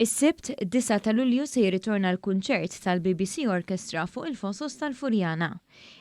Is-Sibt, 9 ta' Lulju se jirritorna l-kunċert tal-BBC Orchestra Fuq Il-Fosos tal-Furjana.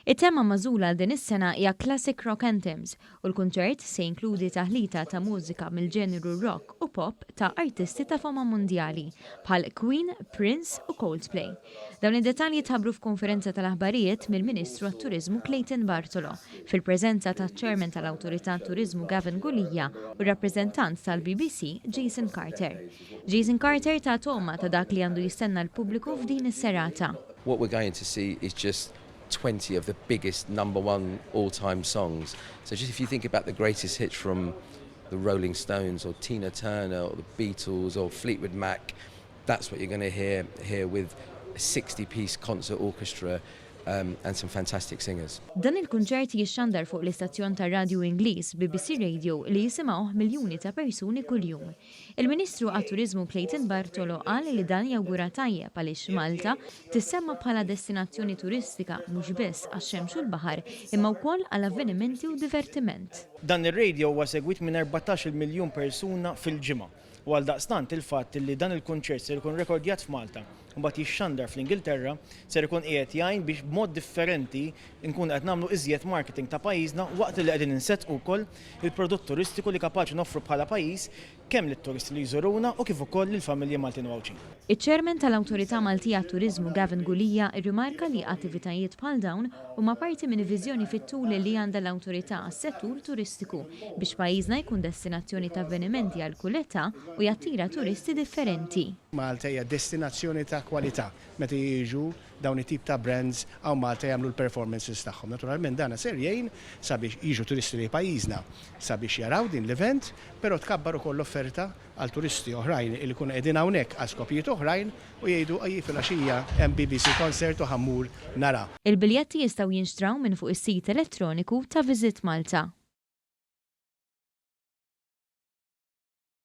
It-tema magħżula din is-sena hija Classic Rock Anthems u l-kunċert se jinkludi taħlita ta' mużika mill-ġeneru rock u pop ta' artisti ta' fama mondjali bħal Queen, Prince u Coldplay. Dawn id-dettalji tħabbru f'konferenza tal-aħbarijiet mill-Ministru għat-Turiżmu Clayton Bartolo fil-preżenza taċ-Chairman tal-Awtorità Turiżmu Gavin Gulia u r-rappreżentant tal-BBC Jason Carter. Jason Carter ta' toma ta' dak li għandu jistenna l-pubbliku f'din is-serata. What we're going to see is just 20 of the biggest #1 all-time songs. So just if you think about the greatest hits from the Rolling Stones or Tina Turner or the Beatles or Fleetwood Mac, that's what you're going to hear here with a 60-piece concert orchestra and some fantastic singers. Dan il-kunċert jixxandar fuq l-istazzjon tar radju Ingliż BBC Radio li jisimgħuh miljuni ta' persuni kuljum. Il-Ministru għat-Turiżmu Clayton Bartolo qal li dan jawgura tajjeb għaliex Malta tissemma bħala destinazzjoni turistika mhux biss għax-xemx u l-baħar imma wkoll għal avvenimenti u divertiment. Dan ir-radio huwa segwit minn 14 miljun persuna fil-ġimgħa. U għal daqstant il-fatt li dan il-kunċert ser ikun rekordjat f'Malta u mbagħad jixxandar fl-Ingilterra ser ikun qiegħed jgħin biex b'mod differenti nkun qed nagħmlu iżjed marketing ta' pajjiżna waqt li qegħdin insettqu wkoll il-prodott turistiku li kapaċi noffru bħala pajjiż kemm lit-turisti li jżuruna u kif ukoll lill-familji Maltin u Għawċin. Iċ-Chairman tal-Awtorità Maltija għat-Turiżmu Gavin Gulia rrimarka li attivitajiet bħal dawn huma parti minn viżjoni fit-tul li għandha l-Awtorità għas-settur turistiku biex pajjiżna jkun destinazzjoni ta' avvenimenti għal kull età u jattira turisti differenti. Malta hija destinazzjoni ta' kwalità meta jiġu dawn it-tip ta' brands għaw Malta jagħmlu l-performances tagħhom. Naturalment dan ser jgħin sabiex jiġu turisti li pajjiżna sabiex jaraw din l-event, però tkabbar ukoll l-offerta għal turisti oħrajn li jkunu qegħdin hawnhekk għal skopijiet oħrajn u jgħidu fil-għaxija hemm BBC Concert u ħammur nara. Il-biljetti jistgħu jinxtraw minn fuq is-sit elettroniku ta' Visit Malta.